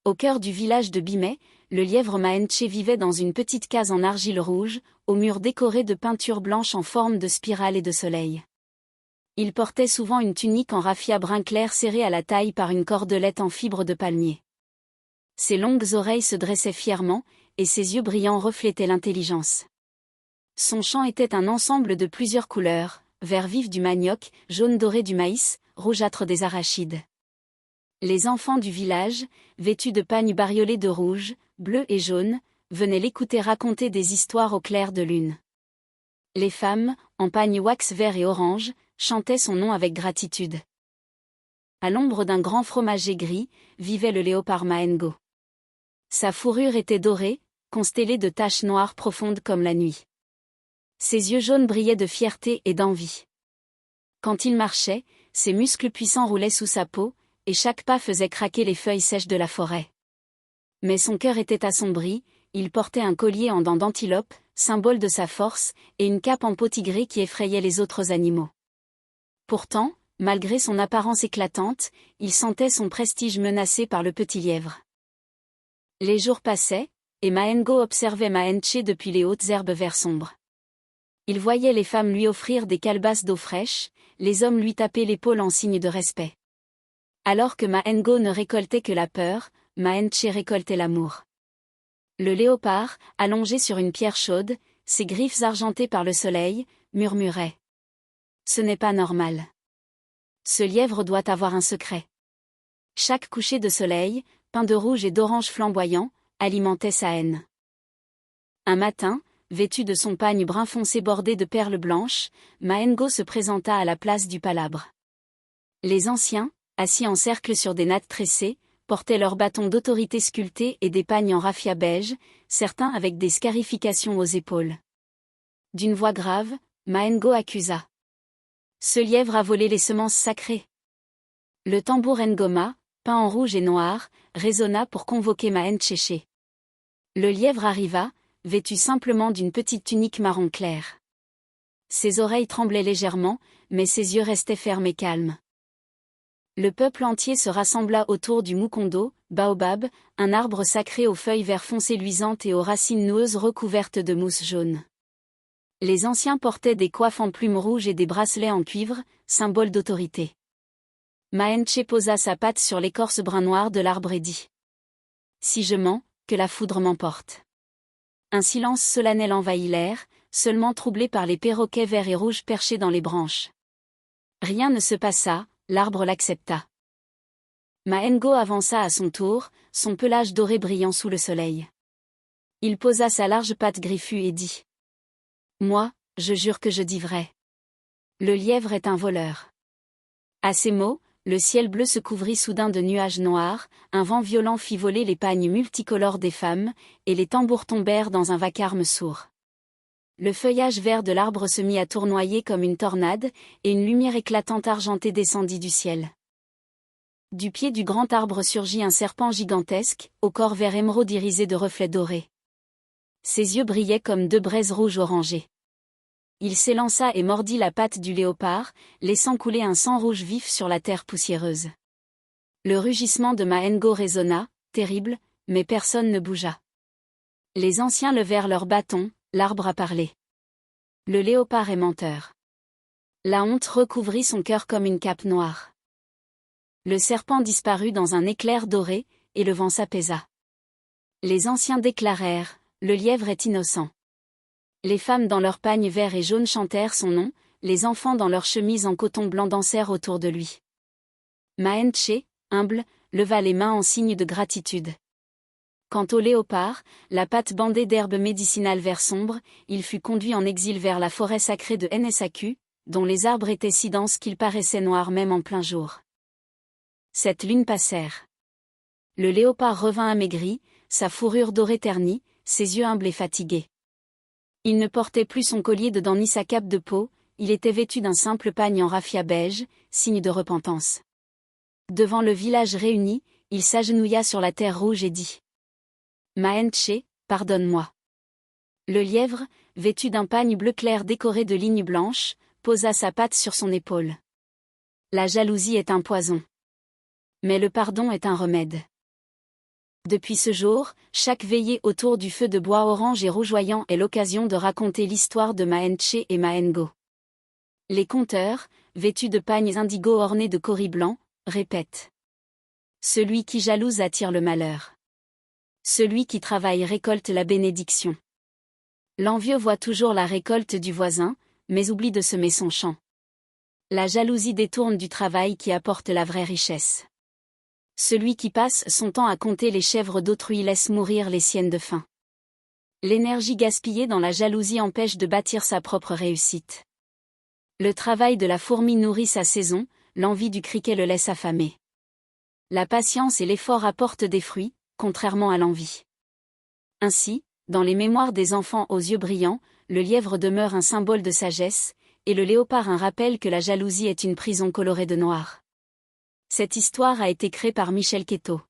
Au cœur du village de Bimay, le lièvre Maenche vivait dans une petite case en argile rouge, aux murs décorés de peintures blanches en forme de spirale et de soleil. Il portait souvent une tunique en raffia brun clair serrée à la taille par une cordelette en fibre de palmier. Ses longues oreilles se dressaient fièrement, et ses yeux brillants reflétaient l'intelligence. Son chant était un ensemble de plusieurs couleurs, vert vif du manioc, jaune doré du maïs, rougeâtre des arachides. Les enfants du village, vêtus de pagnes bariolés de rouge, bleu et jaune, venaient l'écouter raconter des histoires au clair de lune. Les femmes, en pagnes wax vert et orange, chantaient son nom avec gratitude. À l'ombre d'un grand fromager gris, vivait le léopard Maengo. Sa fourrure était dorée, constellée de taches noires profondes comme la nuit. Ses yeux jaunes brillaient de fierté et d'envie. Quand il marchait, ses muscles puissants roulaient sous sa peau, et chaque pas faisait craquer les feuilles sèches de la forêt. Mais son cœur était assombri, il portait un collier en dents d'antilope, symbole de sa force, et une cape en peau tigrée qui effrayait les autres animaux. Pourtant, malgré son apparence éclatante, il sentait son prestige menacé par le petit lièvre. Les jours passaient, et Maengo observait Maenche depuis les hautes herbes vert sombre. Il voyait les femmes lui offrir des calebasses d'eau fraîche, les hommes lui taper l'épaule en signe de respect. Alors que Maengo ne récoltait que la peur, Maenche récoltait l'amour. Le léopard, allongé sur une pierre chaude, ses griffes argentées par le soleil, murmurait. Ce n'est pas normal. Ce lièvre doit avoir un secret. Chaque coucher de soleil, peint de rouge et d'orange flamboyant, alimentait sa haine. Un matin, vêtu de son pagne brun foncé bordé de perles blanches, Maengo se présenta à la place du palabre. Les anciens, assis en cercle sur des nattes tressées, portaient leurs bâtons d'autorité sculptés et des pagnes en raffia beige, certains avec des scarifications aux épaules. D'une voix grave, Maengo accusa. Ce lièvre a volé les semences sacrées. Le tambour ngoma, peint en rouge et noir, résonna pour convoquer Maencheche. Le lièvre arriva, vêtu simplement d'une petite tunique marron clair. Ses oreilles tremblaient légèrement, mais ses yeux restaient fermes et calmes. Le peuple entier se rassembla autour du mukondo, baobab, un arbre sacré aux feuilles vert foncé luisantes et aux racines noueuses recouvertes de mousse jaune. Les anciens portaient des coiffes en plumes rouges et des bracelets en cuivre, symbole d'autorité. Maenche posa sa patte sur l'écorce brun-noir de l'arbre et dit. Si je mens, que la foudre m'emporte. Un silence solennel envahit l'air, seulement troublé par les perroquets verts et rouges perchés dans les branches. Rien ne se passa, l'arbre l'accepta. Maengo avança à son tour, son pelage doré brillant sous le soleil. Il posa sa large patte griffue et dit. Moi, je jure que je dis vrai. Le lièvre est un voleur. À ces mots, le ciel bleu se couvrit soudain de nuages noirs, un vent violent fit voler les pagnes multicolores des femmes, et les tambours tombèrent dans un vacarme sourd. Le feuillage vert de l'arbre se mit à tournoyer comme une tornade, et une lumière éclatante argentée descendit du ciel. Du pied du grand arbre surgit un serpent gigantesque, au corps vert émeraude irisé de reflets dorés. Ses yeux brillaient comme deux braises rouges orangées. Il s'élança et mordit la patte du léopard, laissant couler un sang rouge vif sur la terre poussiéreuse. Le rugissement de Maengo résonna, terrible, mais personne ne bougea. Les anciens levèrent leurs bâtons, l'arbre a parlé. Le léopard est menteur. La honte recouvrit son cœur comme une cape noire. Le serpent disparut dans un éclair doré, et le vent s'apaisa. Les anciens déclarèrent, le lièvre est innocent. Les femmes dans leurs pagnes verts et jaunes chantèrent son nom, les enfants dans leurs chemises en coton blanc dansèrent autour de lui. Maenche, humble, leva les mains en signe de gratitude. Quant au léopard, la patte bandée d'herbes médicinales vert sombre, il fut conduit en exil vers la forêt sacrée de Nsaku, dont les arbres étaient si denses qu'ils paraissaient noirs même en plein jour. Cette lune passèrent. Le léopard revint amaigri, sa fourrure dorée ternie, ses yeux humbles et fatigués. Il ne portait plus son collier de dents ni sa cape de peau, il était vêtu d'un simple pagne en raffia beige, signe de repentance. Devant le village réuni, il s'agenouilla sur la terre rouge et dit. Maenche, pardonne-moi. Le lièvre, vêtu d'un pagne bleu clair décoré de lignes blanches, posa sa patte sur son épaule. La jalousie est un poison. Mais le pardon est un remède. Depuis ce jour, chaque veillée autour du feu de bois orange et rougeoyant est l'occasion de raconter l'histoire de Maenche et Maengo. Les conteurs, vêtus de pagnes indigo ornés de coris blancs, répètent. Celui qui jalouse attire le malheur. Celui qui travaille récolte la bénédiction. L'envieux voit toujours la récolte du voisin, mais oublie de semer son champ. La jalousie détourne du travail qui apporte la vraie richesse. Celui qui passe son temps à compter les chèvres d'autrui laisse mourir les siennes de faim. L'énergie gaspillée dans la jalousie empêche de bâtir sa propre réussite. Le travail de la fourmi nourrit sa saison, l'envie du criquet le laisse affamer. La patience et l'effort apportent des fruits, contrairement à l'envie. Ainsi, dans les mémoires des enfants aux yeux brillants, le lièvre demeure un symbole de sagesse, et le léopard un rappel que la jalousie est une prison colorée de noir. Cette histoire a été créée par Michel Queteau.